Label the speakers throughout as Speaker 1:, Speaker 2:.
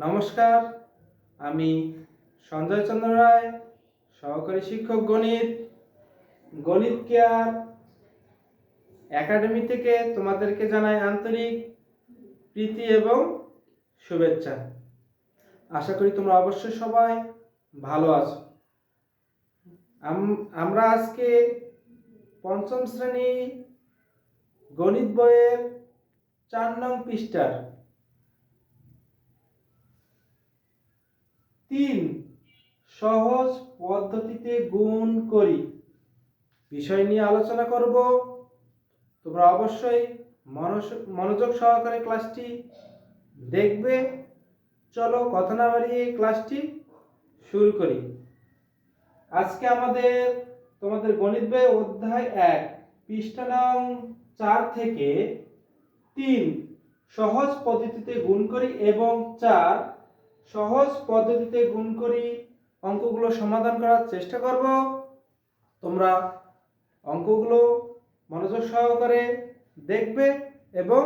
Speaker 1: নমস্কার, আমি সঞ্জয় চন্দ্র রায়, সহকারী শিক্ষক গণিত, গণিত কেয়ার একাডেমি থেকে তোমাদেরকে জানাই আন্তরিক প্রীতি এবং শুভেচ্ছা। আশা করি তোমরা অবশ্যই সবাই ভালো আছো। আমরা আজকে পঞ্চম শ্রেণী গণিত বইয়ের 4 নং পৃষ্ঠার 3 সহজ পদ্ধতিতে গুণ করি বিষয় নিয়ে আলোচনা করব। তোমরা অবশ্যই মনোযোগ সহকারে ক্লাসটি দেখবে। চলো কথা না বাড়িয়ে ক্লাসটি শুরু করি। আজকে তোমাদের গণিত বই অধ্যায় 1 পৃষ্ঠা নং 4 থেকে 3 সহজ পদ্ধতিতে গুণ করি এবং 4 সহজ পদ্ধতিতে গুণ করি অঙ্কগুলো সমাধান করার চেষ্টা করব। তোমরা অঙ্কগুলো মনোযোগ সহকারে দেখবে এবং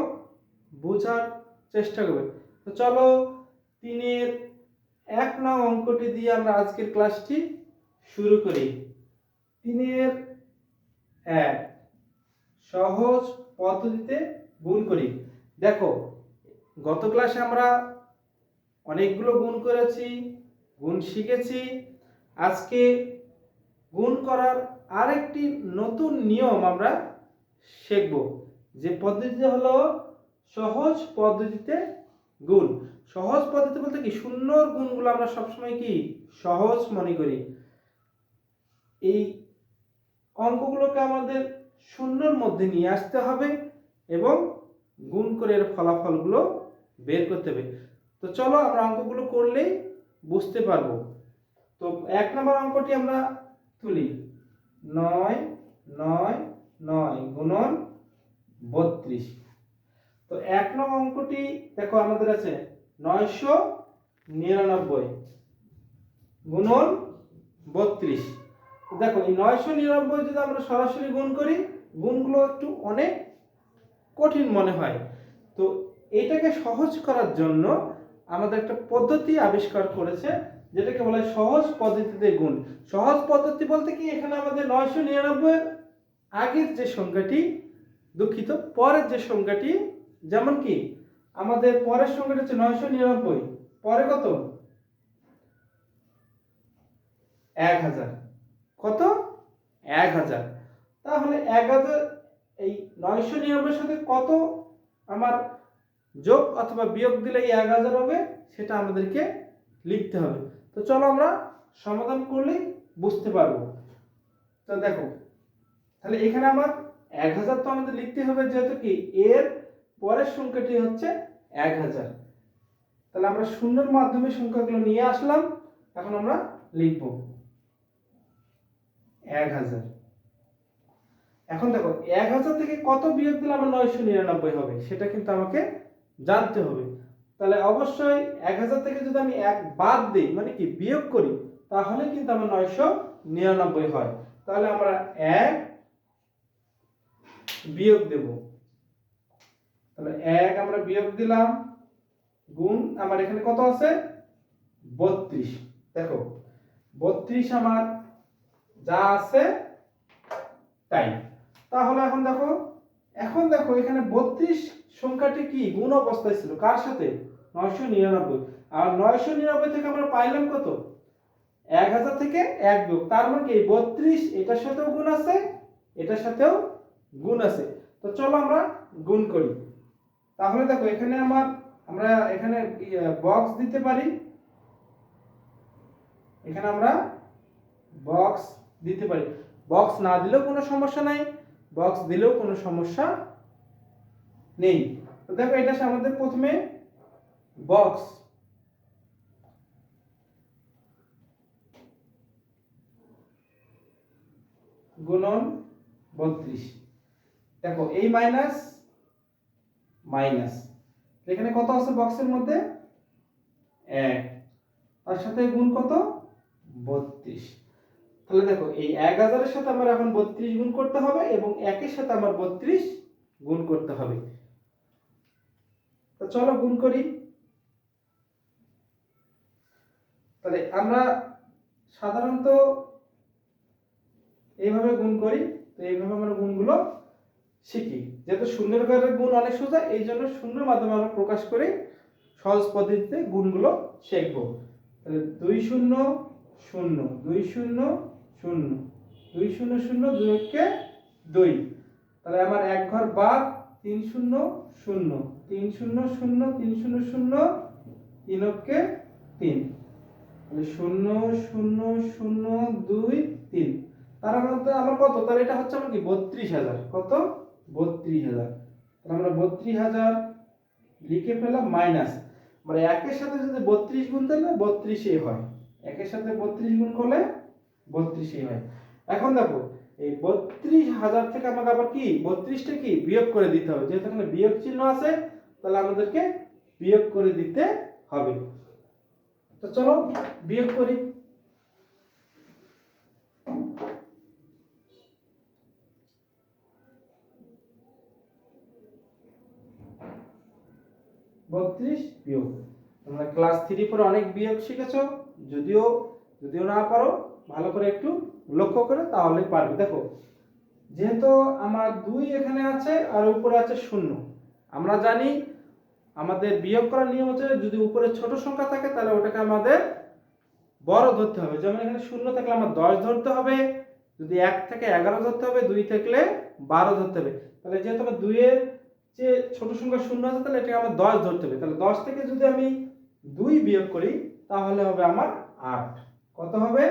Speaker 1: বোঝার চেষ্টা করবে। তো চলো 3-এর 1 নং অঙ্কটি দিয়ে আমরা আজকের ক্লাসটি শুরু করি। 3-এর 1 সহজ পদ্ধতিতে গুণ করি। দেখো, গত ক্লাসে আমরা অনেকগুলো গুণ করেছি, গুণ শিখেছি। আজকে গুণ করার আরেকটি নতুন নিয়ম আমরা শিখব, যে পদ্ধতি হলো সহজ পদ্ধতিতে গুণ। সহজ পদ্ধতি বলতে কি, শূন্যর গুণগুলো আমরা সবসময় কি সহজ মনে করি। এই অঙ্কগুলোকে আমাদের শূন্যর মধ্যে নিয়ে আসতে হবে এবং গুণ করে এর ফলাফলগুলো বের করতে হবে। তো চলো আমরা অঙ্কগুলো করলেই বুঝতে পারবো। তো 1 নম্বর অঙ্কটি আমরা তুলি। 9 9 9 গুণন 32। তো 1 নং অঙ্কটি দেখো আমাদের আছে 999 গুণন 32। দেখো এই 999 যদি আমরা সরাসরি গুণ করি, গুণগুলো একটু অনেক কঠিন মনে হয়। তো এটাকে সহজ করার জন্য আমাদের একটা পদ্ধতি আবিষ্কার করেছে, যেটাকে বলা হয় সহজ পদ্ধতিতে গুণ। সহজ পদ্ধতি বলতে কি, এখানে আমাদের 999 এর আগের যে সংখ্যাটি, দুঃখিত পরের যে সংখ্যাটি, যেমন কি আমাদের পরের সংখ্যাটা হচ্ছে 999, পরে কত 1000, কত 1000। তাহলে 1000 এই 999 সাথে কত আমার যোগ অথবা বিয়োগ দিলে 1000 হবে, সেটা আমাদেরকে লিখতে হবে। তো চলো আমরা সমাধান করলেই বুঝতে পারবো। তো দেখো, তাহলে এখানে আমার 1000 তো আমাদের লিখতে হবে, যেহেতু কি এর পরের সংখ্যাটি হচ্ছে 1000। তাহলে আমরা শূন্যের মাধ্যমে সংখ্যাগুলো নিয়ে আসলাম। এখন আমরা লিখব 1000। এখন দেখো 1000 থেকে কত বিয়োগ দিলে আমার 999 হবে, সেটা কিন্তু আমাকে জানতে হবে। তাহলে অবশ্যই 1000 থেকে যদি আমি 1 বাদ দিই, মানে কি বিয়োগ করি, তাহলে কিন্তু আমার 999 হয়। তাহলে আমরা 1 বিয়োগ দেব। তাহলে 1 আমরা বিয়োগ দিলাম, গুণ আমার এখানে কত আছে 32। দেখো 32 আমার যা আছে তাই। তাহলে এখন দেখো এখানে 32 সংখ্যাটি কি গুণ অবস্থায় ছিল, কার সাথে 999। আর 999 থেকে আমরা পাইলাম কত 1000 থেকে 1 বিয়োগ, তার মানে কি 32 এটার সাথেও গুণ আছে, এটার সাথেও গুণ আছে। তো চলো আমরা গুণ করি। তাহলে দেখো এখানে আমরা এখানে বক্স দিতে পারি, এখানে আমরা বক্স দিতে পারি। বক্স না দিলেও কোনো সমস্যা নাই, বক্স দিলেও কোনো সমস্যা নেই। তো দেখো এটা আমাদের প্রথমে বক্স, গুণন 32। দেখো এই মাইনাস মাইনাস, এখানে কত আছে বক্সের মধ্যে 1, তার সাথে গুণ কত 32। তাহলে দেখো এই 1000 এর সাথে আমার এখন 32 গুণ করতে হবে এবং 1 এর সাথে আমার 32 গুণ করতে হবে। তো চলো গুণ করি। তাহলে আমরা সাধারণত এইভাবে গুণ করি, তো এইভাবে আমরা গুণগুলো শিখি। যেহেতু শূন্যের ঘরের গুণ অনেক সোজা, এই জন্য শূন্যের মাধ্যমে আমরা প্রকাশ করি, সহজ পদ্ধতিতে গুণগুলো শিখব। তাহলে 2 0 0 2 0 0 2 0 0 2 কে 2, তাহলে আমার এক ঘর বাদ 3 0 0 3 0 0 3 0 0 3 কে 3, তাহলে 0 0 0 2 3, তার মধ্যে আমার কত, তাহলে এটা হচ্ছে আমার কি 32,000। কত? 32,000। তাহলে আমরা 32,000 লিখে ফেললাম মাইনাস, মানে একের সাথে যদি 32 গুণ দিলে 32ই হয়, একের সাথে 32 গুণ করলে 32ই হয়। এখন দেখো এই 32,000 থেকে আমাকে আবার কি 32টা কি বিয়োগ করে দিতে হবে, যেহেতু এখানে বিয়োগ চিহ্ন আছে, তাহলে আমাদেরকে বিয়োগ করে দিতে হবে। তো চলো বিয়োগ করি। বত্রিশ বিয়োগ, তোমরা ক্লাস 3-4 অনেক বিয়োগ শিখেছো, যদিও না পারো ভালো করে একটু লক্ষ্য করে তাহলে পারবে। দেখো যেহেতু আমার 2 এখানে আছে আর উপরে আছে 0, আমরা জানি আমাদের বিয়োগ করার নিয়ম হচ্ছে যদি উপরে ছোট সংখ্যা থাকে তাহলে ওটাকে আমাদের বড় ধরতে হবে। যেমন এখানে 0 থাকলে আমার 10 ধরতে হবে, যদি 1 থেকে 11 ধরতে হবে, 2 থাকলে 12 ধরতে হবে। তাহলে যেহেতু আমার 2 এর যে ছোট সংখ্যা 0 আছে, তাহলে এটাকে আমার 10 ধরতে হবে। তাহলে 10 থেকে যদি আমি 2 বিয়োগ করি তাহলে হবে আমার 8। কত হবে?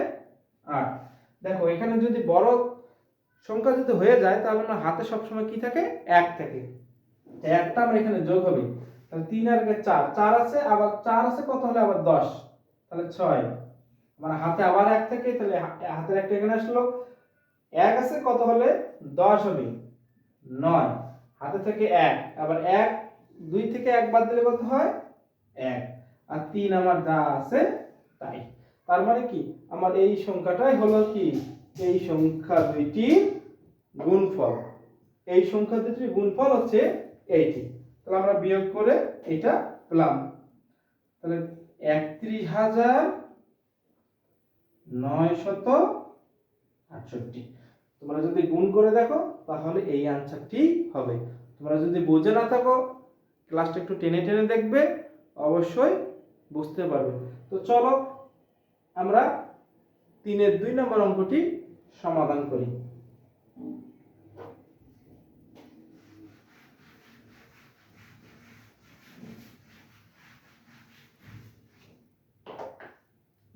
Speaker 1: 8। দেখো এখানে যদি বড় সংখ্যা যদি হয়ে যায় তাহলে আমার হাতে সবসময় কি থাকে? 1 থাকে। একটা আমার এখানে যোগ হবে, তাহলে 3 আর 4, 4 আছে, আবার 4 আছে কত হলে আবার 10, তাহলে 6। মানে হাতে আবার 1 থাকে, তাহলে হাতের একটা এখানে আসলো, 1 আছে কত হলে 10 হবে 9, হাতে থেকে 1, আবার 1 2 থেকে 1 বাদ দিলে কত হয়? 1, আর 3 আমার যা আছে তাই। তার মানে কি আমার এই সংখ্যাটাই হলো কি এই সংখ্যা দুইটির গুণফল, এই সংখ্যা দুইটির গুণফল হচ্ছে এইটি। তাহলে আমরা বিয়োগ করে এটা পেলাম, তাহলে 31,968। তোমরা যদি গুণ করে দেখো তাহলে এই আনসারটি হবে। তোমরা যদি বুঝে না থাকো ক্লাসটা একটু টেনে টেনে দেখবে, অবশ্যই বুঝতে পারবে। তো চলো আমরা 3-এর 2 নম্বর অঙ্কটি সমাধান করি।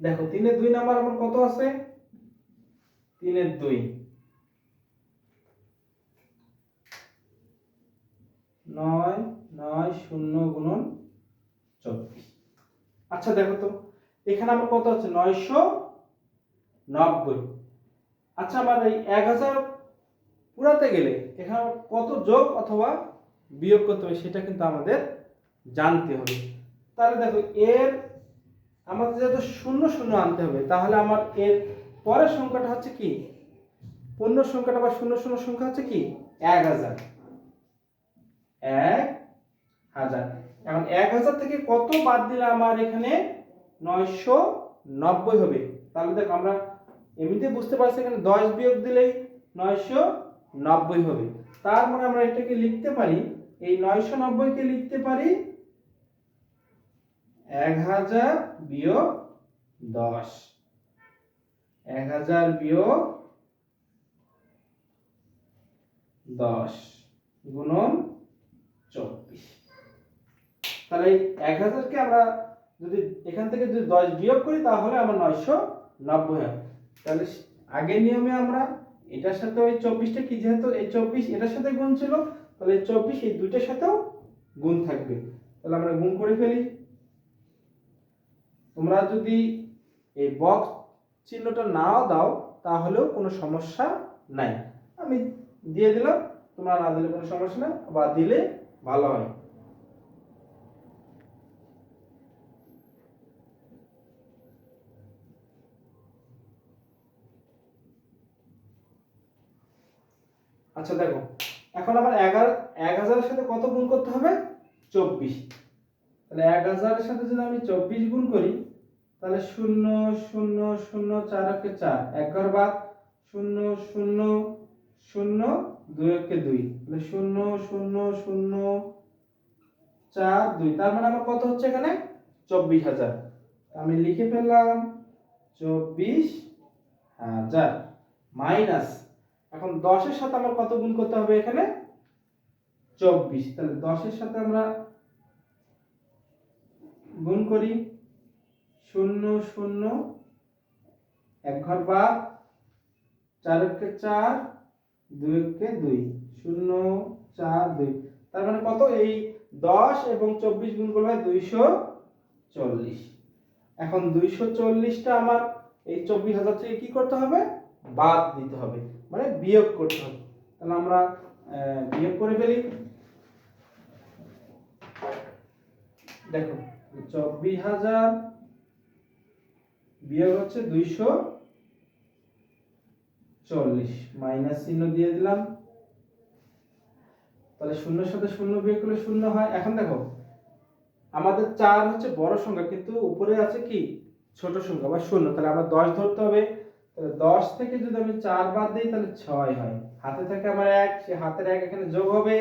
Speaker 1: দেখো 3-এর 2 নাম্বার আমার কত আছে? 3-এর 2 9 9 0 গুণন 24। আচ্ছা দেখো তো এখানে আমার কত আছে? 990। আচ্ছা আমার এই 1000 পুরাতে গেলে এখানে কত যোগ অথবা বিয়োগ করতে হবে সেটা কিন্তু আমাদের জানতে হবে। তাহলে দেখো এর আমাদের যেহেতু 0 0 আনতে হবে, তাহলে আমার এর পরের সংখ্যাটা হচ্ছে কি পূর্ণ সংখ্যাটা বা 0 0 সংখ্যা হচ্ছে কি 1000। 1000, এখন 1000 থেকে কত বাদ দিলে আমার এখানে 990 হবে। তাহলে দেখো আমরা এমনিতে বুঝতে পারছি এখানে 10 বিয়োগ দিলেই 990 হবে। তার মানে আমরা এটাকে লিখতে পারি, এই 990 কে লিখতে পারি 1000 বিয়োগ 10, 1000 বিয়োগ 10 গুণন 24। তাহলে 1000 কে আমরা যদি এখান থেকে যদি 10 বিয়োগ করি তাহলে আমার 990 হয়। তাহলে আগের নিয়মে আমরা এটার সাথে ওই 24টা কি, যেহেতু এই 24 এটার সাথে গুণ ছিল, তাহলে এই 24 এই দুইটার সাথেও গুণ থাকবে। তাহলে আমরা গুণ করে ফেলি। তোমরা যদি এই বক্স চিহ্নটা নাও দাও তাহলেও কোনো সমস্যা নাই, আমি দিয়ে দিলাম, তোমরা না দিলে কোনো সমস্যা না, বা দিলে ভালো হয়। আচ্ছা দেখো এখন আমার 1000 এর সাথে কত গুণ করতে হবে? 24। তাহলে 1000 এর সাথে যদি আমি 24 গুণ করি তাহলে 0 0 0 4 একে 4 এক ঘর বাদ 0 0 0 2 একে 2 তাহলে 0 0 0 4 2 তার মানে আমার কত হচ্ছে এখানে 24000 আমি লিখে ফেললাম 24000 মাইনাস এখন 10 এর সাথে আমার কত গুণ করতে হবে এখানে 24 তাহলে 10 এর সাথে আমরা গুণ করি 0 0 এক ঘর বাদ 4 একে 4 2 একে 2 0 4 2 তার মানে কত এই 10 এবং 24 গুণ করলে হয় 240 এখন 240টা আমার এই 24000 থেকে কি করতে হবে বাদ দিতে হবে মানে বিয়োগ করতে হবে তাহলে আমরা বিয়োগ করে ফেলি দেখো 24000 বিয়োগ হচ্ছে 240 মাইনাস চিহ্ন দিয়ে দিলাম তাহলে শূন্যের সাথে শূন্য বিয়োগ করলে শূন্য হয় এখন দেখো আমাদের 4 হচ্ছে বড় সংখ্যা কিন্তু উপরে আছে কি ছোট সংখ্যা বা শূন্য তাহলে আমরা 10 ধরতে হবে তাহলে 10 থেকে যদি আমি 4 বাদ দেই তাহলে 6 হয় হাতে থেকে আমার 1 সে হাতের 1 এখানে যোগ হবে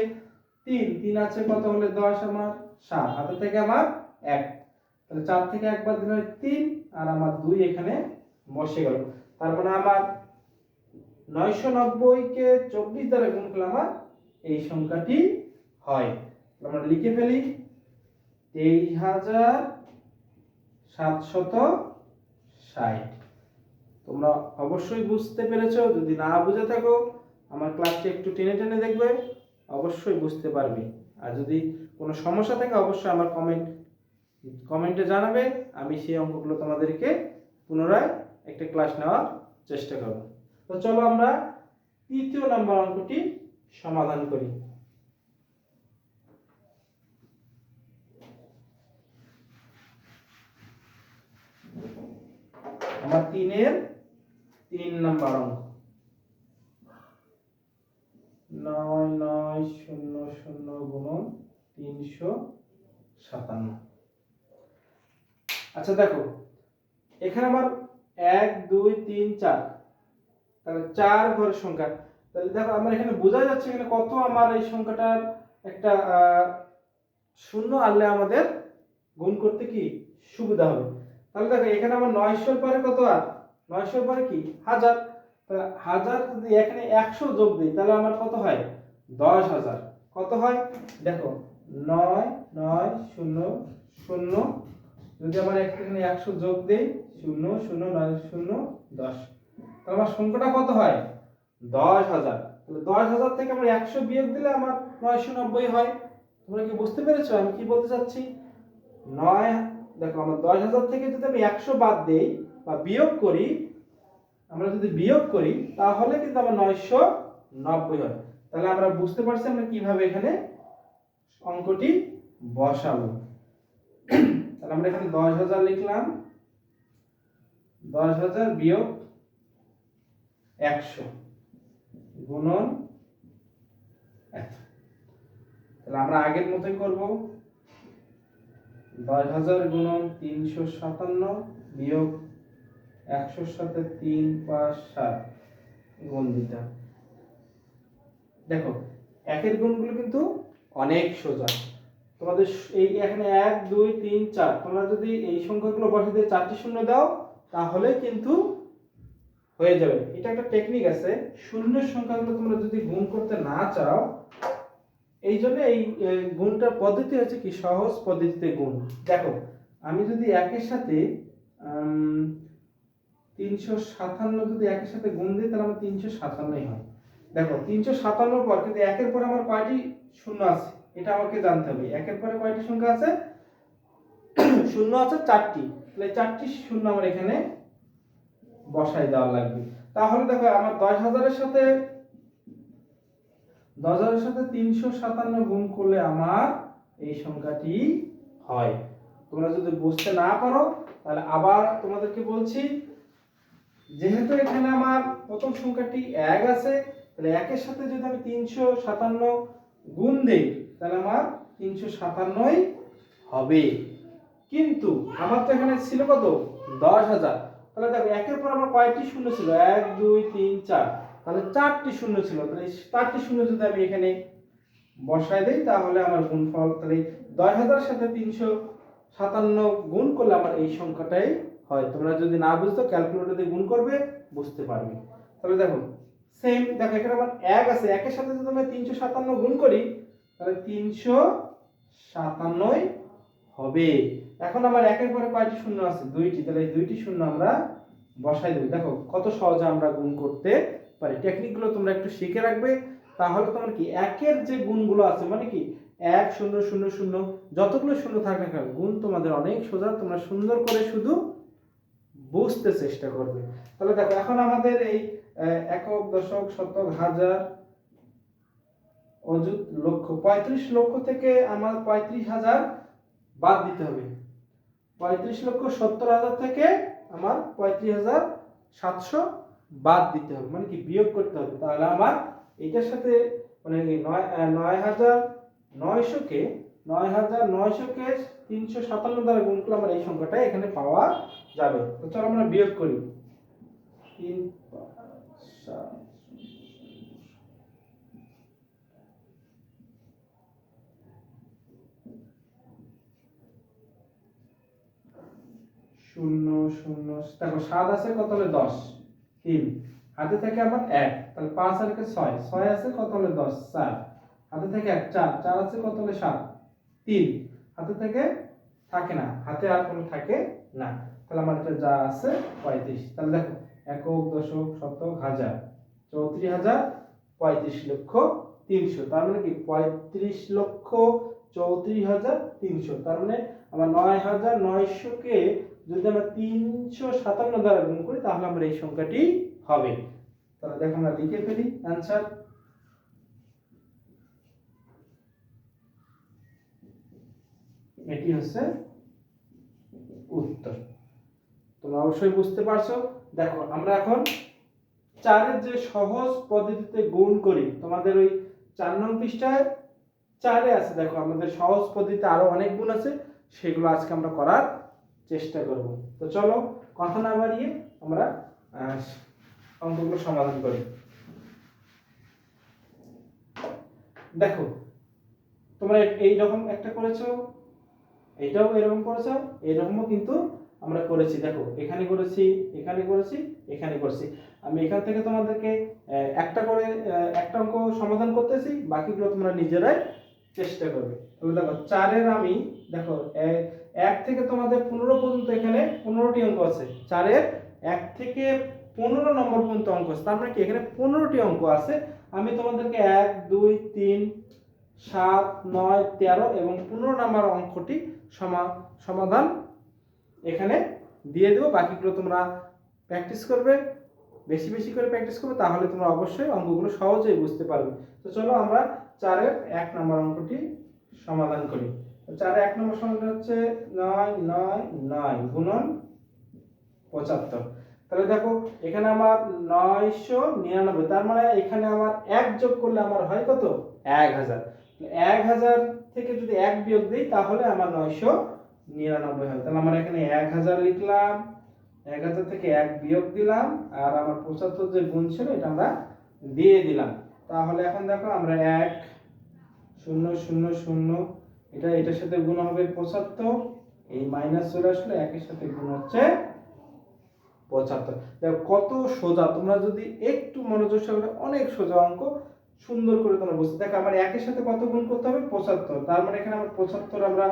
Speaker 1: 3 3 আছে কত হলে 10 আমার 7 হাতে থেকে আমার 1 তাহলে 4 থেকে 1 বাদ দিলে হয় 3 আর আমার 2 এখানে বসে গেল তার মানে আমার 990 কে 24 দ্বারা গুণ করলে আমার এই সংখ্যাটি হয় আমরা লিখে ফেলি 23760 তোমরা অবশ্যই বুঝতে পেরেছো যদি না বুঝে থাকো আমার ক্লাসটি একটু টেনে টেনে দেখবে অবশ্যই বুঝতে পারবে আর যদি কোনো সমস্যা থাকে অবশ্যই আমার কমেন্টে জানাবে আমি সেই অঙ্কগুলো তোমাদেরকে পুনরায় একটা ক্লাস নেওয়ার চেষ্টা করব তো চলো আমরা তৃতীয় নাম্বার অঙ্কটি সমাধান করি আমার 3 নাম্বার অঙ্ক 9900 গুণন 357 আচ্ছা দেখো এখানে আমার 1 2 3 4 তাহলে 4 ঘরের সংখ্যা তাহলে দেখো আমার এখানে বোঝা যাচ্ছে এখানে কত আমার এই সংখ্যাটার একটা শূন্য আনলে আমাদের গুণ করতে কি সুবিধা হবে তাহলে দেখো এখানে আমার 900 এর পরে কত আর 900 এর পরে কি 1000 তাহলে 1000 যদি এখানে 100 যোগ দিই তাহলে আমার কত হয় 10000 কত হয় দেখো 9 9 0 0 যদি আমরা এখানে 100 যোগ দেই 0 0 9 0 10 তাহলে আমার সংখ্যাটা কত হয় 10000 তাহলে 10000 থেকে আমরা 100 বিয়োগ দিলে আমার 990 হয় তোমরা কি বুঝতে পেরেছো আমি কি বলতে চাচ্ছি 9 দেখো আমরা 10000 থেকে যদি আমি 100 বাদ দেই বা বিয়োগ করি আমরা যদি বিয়োগ করি তাহলে কিন্তু আমার 990 হয় তাহলে আমরা বুঝতে পারছি আমরা কিভাবে এখানে অঙ্কটি বসাবো তাহলে আমরা এখানে 10000 লিখলাম 10000 বিয়োগ 100 গুণন এত তাহলে আমরা আগের মতই করব 10000 গুণন 357 বিয়োগ 100 এর সাথে 3 5 7 গুণ দিতে দেখো একের গুণগুলো কিন্তু অনেক সোজা তোমাদের এই এখানে 1 2 3 4 তোমরা যদি এই সংখ্যাগুলো বসিয়ে দিয়ে 4টি শূন্য দাও তাহলে কিন্তু হয়ে যাবে এটা একটা টেকনিক আছে শূন্যের সংখ্যাগুলো তোমরা যদি গুণ করতে না চাও এই জন্য এই গুণটার পদ্ধতি হচ্ছে কি সহজ পদ্ধতিতে গুণ দেখো আমি যদি একের সাথে 357 যদি একের সাথে গুণ দিই তাহলে আমার 357ই হয় দেখো 357 পর কিন্তু একের পরে আমার কয়টি শূন্য আছে এটা আমাকে জানতে হবে একের পরে কয়টি সংখ্যা আছে শূন্য আছে 4টি তাহলে 4টি শূন্য আমার এখানে বসাই দেওয়া লাগবে তাহলে দেখো আমার 10000 এর সাথে 357 গুণ করলে আমার এই সংখ্যাটি হয় তোমরা যদি বুঝতে না পারো তাহলে আবার তোমাদেরকে বলছি যেহেতু এখানে আমার প্রথম সংখ্যাটি 1 আছে তাহলে 1 এর সাথে যদি আমি 357 গুণ দেই তাহলে আমার 357ই হবে কিন্তু আমার তো এখানে ছিল কত 10,000। তাহলে দেখো একের পর আমার কয়টি শূন্য ছিল, 1 2 3 4, তাহলে 4টি শূন্য ছিল। তাহলে এই 4টি শূন্য যদি আমি এখানে বসাই দেই তাহলে আমার গুণফল, তাহলে 10,000 সাথে 357 গুণ করলে আমার এই সংখ্যাটাই হয়। তোমরা যদি না বুঝতো ক্যালকুলেটর দিয়ে গুণ করবে, বুঝতে পারবে। তাহলে দেখো সেম, দেখো এখানে আমার 1 আছে, 1 এর সাথে যদি আমি 357 গুণ করি তাহলে 357 হবে। এখন আমার 1 এর পরে কয়টি শূন্য আছে, 2টি, তাহলে এই 2টি শূন্য আমরা বসাই দেব। দেখো কত সহজে আমরা গুণ করতে পারি। টেকনিকগুলো তোমরা একটু শিখে রাখবে, তাহলে তোমার কি একের যে গুণগুলো আছে, মানে কি 1 0 0 0 যতগুলো শূন্য থাক না কেন, গুণ তোমাদের অনেক সোজা। তোমরা সুন্দর করে শুধু বুঝতে চেষ্টা করবে। তাহলে দেখো এখন আমাদের এই একক, দশক, শতক, হাজার, অযুত, লক্ষ, 35 লক্ষ থেকে আমার 35,000 বাদ দিতে হবে। 35,70,000 থেকে আমার 35,700 বাদ দিতে হবে, মানে কি বিয়োগ করতে হবে। তাহলে আমার এটার সাথে মানে 9,900কে 357 দ্বারা গুণ করলে আমার এই সংখ্যাটা এখানে পাওয়া যাবে। তো চলো আমরা বিয়োগ করি। 3 5 7 0 0, দেখো 7 আছে কত হলে 10, 3 হাতে থেকে আমার 1, তাহলে 5 আর 6, 6 আছে কত হলে 10, 4 হাতে থেকে 1, 4 4 আছে কত হলে 7, 3 হাতে থেকে থাকে না, হাতে আর কোনো থাকে না। তাহলে আমার এটা যা আছে 35। তাহলে দেখো একক, দশক, শতক, হাজার, 34,000, 35,300,000, তার মানে কি 35,34,300। তার মানে আমার 9,900কে যদি আমরা 357 দ্বারা গুণ করি তাহলে আমরা এই সংখ্যাটি হবে। তাহলে দেখো আমরা লিখে ফেলি आंसर। এটি হচ্ছে উত্তর। তোমরা অবশ্যই বুঝতে পারছো। দেখো আমরা এখন 4 এর যে সহজ পদ্ধতিতে গুণ করি, তোমাদের ওই 4 নং পৃষ্ঠায় 4 এ আছে। দেখো আমাদের সহজ পদ্ধতিতে আরো অনেক গুণ আছে, সেগুলো আজকে আমরা করার চেষ্টা করব। তো চলো কথা না বাড়িয়ে আমরা অঙ্কগুলো সমাধান করি। দেখো তোমরা এই রকম একটা করেছো, এইটাও এরকম করেছো, এরকমও কিন্তু আমরা করেছি। দেখো এখানে করেছি, এখানে করেছি, এখানে করেছি। আমি এখান থেকে তোমাদেরকে একটা করে একটা অঙ্ক সমাধান করতেছি, বাকিগুলো তোমরা নিজেরাই চেষ্টা করবে। তাহলে দেখো 4 এর আমি দেখো 1 থেকে তোমাদের 15 পর্যন্ত এখানে 15টি অঙ্ক আছে। 4 এর 1 থেকে 15 নম্বর পর্যন্ত অঙ্ক আছে, তার মানে কি এখানে 15টি অঙ্ক আছে। আমি তোমাদেরকে 1 2 3 7 9 13 এবং 15 নম্বর অঙ্কটি সমাধান এখানে দিয়ে দেব। বাকিগুলো তোমরা প্র্যাকটিস করবে, বেশি বেশি করে প্র্যাকটিস করবে, তাহলে তোমরা অবশ্যই অঙ্কগুলো সহজেই বুঝতে পারবে। তো চলো আমরা 4 এর 1 নম্বর অঙ্কটি সমাধান করি। 4 এর 1 নম্বর সংখ্যা হচ্ছে 9 9 9 গুণন 75। তাহলে দেখো এখানে আমার 999, তার মানে এখানে আমার 1 যোগ করলে আমার হয় কত, 1000। 1000 থেকে যদি 1 বিয়োগ দেই তাহলে আমার 999 হয়। তাহলে আমরা এখানে 1000 লিখলাম, 1000 থেকে 1 বিয়োগ দিলাম, আর আমার 75 যে গুণ ছিল এটা আমরা দিয়ে দিলাম। তাহলে এখন দেখো আমরা 1 0 0 0 এটার সাথে গুণ হবে 75, এই মাইনাস চলে আসলে 1 এর সাথে গুণ হচ্ছে 75। দেখো কত সোজা, তোমরা যদি একটু মনোযোগ সহকারে, অনেক সোজা অঙ্ক, সুন্দর করে তোমরা বুঝতে। দেখো আমার 1 এর সাথে কত গুণ করতে হবে, 75। তার মানে এখানে আমরা 75 আমরা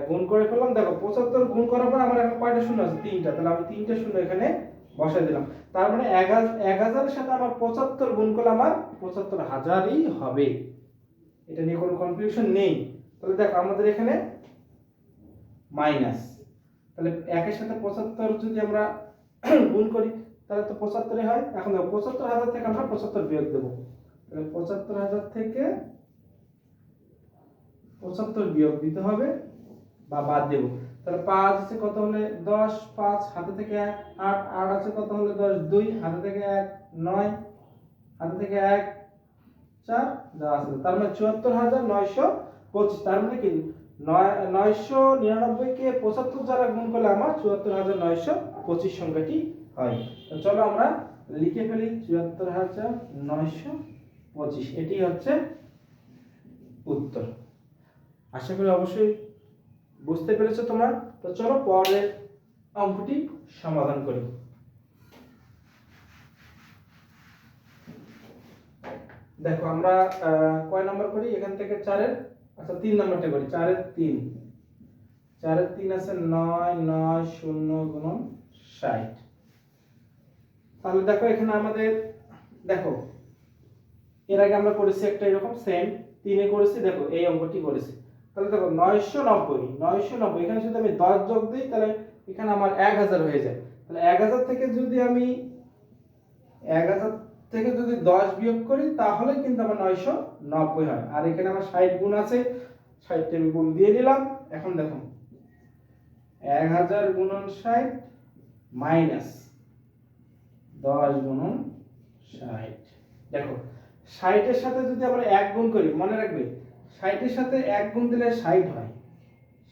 Speaker 1: গুণ করে ফেললাম। দেখো 75 গুণ করার পর আমার এখন কয়টা শূন্য আছে, 3টা, তাহলে আমি 3টা শূন্য এখানে বসাই দিলাম। তার মানে 1000 এর সাথে আমার 75 গুণ করলে আমার 75,000ই হবে। এটা নিয়ে কোনো কনফিউশন নেই। তাহলে দেখো আমাদের এখানে মাইনাস, তাহলে 1 এর সাথে 75 যদি আমরা গুণ করি তাহলে তো 75 হয়। এখন দেখো 75,000 থেকে আমরা 75 বিয়োগ দেব, তাহলে 75,000 থেকে 75 বিয়োগ দিতে হবে বা বাদ দেব। তাহলে 5 আছে কত হলে 10, 5 হাতে থেকে 1 8, 8 আছে কত হলে 10, 2 হাতে থেকে 1 9, হাতে থেকে 1 4 যা আছে, তার মানে 74,925। তার মানে কি 999 কে 75 দ্বারা গুণ করলে আমার 74,925 সংখ্যাটি হয়। তো চলো আমরা লিখে ফেলি 74,925, এটি হচ্ছে উত্তর। আশা করি অবশ্যই বুঝতে পেরেছো তোমরা। তো চলো পরের অঙ্কটি সমাধান করি। দেখো আমরা কয় নাম্বার করি এখান থেকে 4 এর, আচ্ছা 3 নাম্বারটা করি। 4 এর 3 আছে 9 9 0 গুণন 60। তাহলে দেখো এখানে আমাদের দেখো এর আগে আমরা করেছি একটা এরকম সেম 3 এ করেছি, দেখো এই অঙ্কটি করেছি। তাহলে দেখো 990 এখানে যদি আমি 10 যোগ দিই তাহলে এখানে আমার 1000 হয়ে যায়। তাহলে 1000 থেকে যদি আমি 10 বিয়োগ করি তাহলে কিন্তু আমার 990 হয়। আর এখানে আমার 60 গুণ আছে, 60 কে আমি গুণ দিয়ে দিলাম। এখন দেখো 1000 গুণন 60 মাইনাস 10 গুণন 60। দেখো 60 এর সাথে যদি আমরা 1 গুণ করি, মনে রাখবে 60 এর সাথে 1 গুণ দিলে 60 হয়,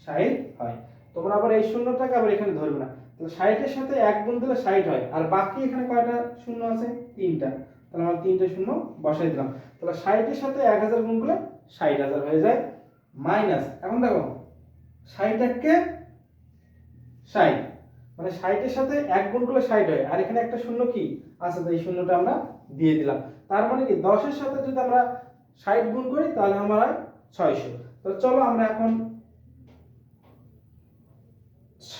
Speaker 1: 60 হয়। তোমরা আবার এই শূন্যটাকে আবার এখানে ধরবে না। তাহলে 60 এর সাথে 1 গুণ দিলে 60 হয়। আর বাকি এখানে কয়টা শূন্য আছে? 3টা। তাহলে আমরা 3টে শূন্য বসাই দিলাম। তাহলে 60 এর সাথে 1000 গুণ করলে 60000 হয়ে যায়। মাইনাস এখন দেখো 60 কে 60, মানে 60 এর সাথে 1 গুণ করলে 60 হয়। আর এখানে একটা শূন্য কি আছে, তো এই শূন্যটা আমরা দিয়ে দিলাম। তার মানে কি 10 এর সাথে যদি আমরা 60 গুণ করি তাহলে আমরা হয় 600। তো চলো আমরা এখন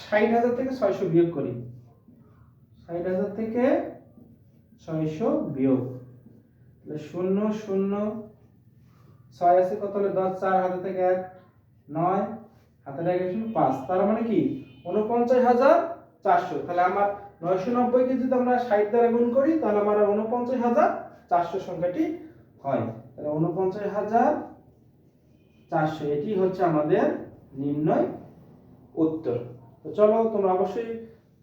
Speaker 1: 60,000 থেকে 600 বিয়োগ করি। 60,000 থেকে 600 বিয়োগ, তাহলে 0 0 6 আছে কত হলে 10, 4 হাতে থেকে 1 9, হাতে থেকে 5, তার মানে কি 49,400। তাহলে আমার 990 কে যদি আমরা 60 দ্বারা গুণ করি তাহলে আমার 49,400 সংখ্যাটি হয়। তাহলে 49,400 এটি হচ্ছে আমাদের নির্ণয় উত্তর। তো চলো তোমরা অবশ্যই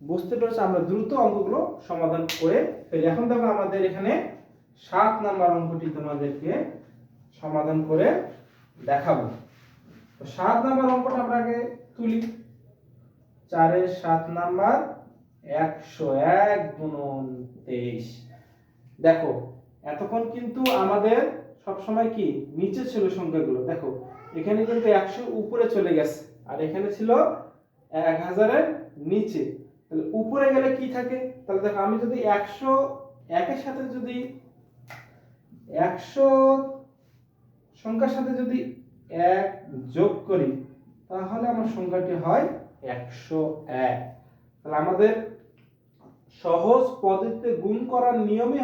Speaker 1: বুঝতে পেরেছো, আমরা দ্রুত অঙ্কগুলো সমাধান করে ফেলি। এখন দেখো আমাদের এখানে 7 নাম্বার অঙ্কটি তোমাদেরকে সমাধান করে দেখাবো। তো 7 নাম্বার অঙ্কটা আমরা আগে তুলি। 4 এর 7 নাম্বার 101 গুণন 23। দেখো এতক্ষণ কিন্তু আমাদের সব সময় কি নিচে ছিল সংখ্যাগুলো, দেখো এখানে কিন্তু 100 উপরে চলে গেছে আর এখানে ছিল 1000 এর নিচে। তাহলে উপরে গেলে কি থাকে? তাহলে দেখো আমি যদি 101 এর সাথে যদি 100 সংখ্যার সাথে যদি 1 যোগ করি তাহলে আমার সংখ্যাটি হয় 101। তাহলে আমাদের সহজ পদ্ধতিতে গুণ করার নিয়মই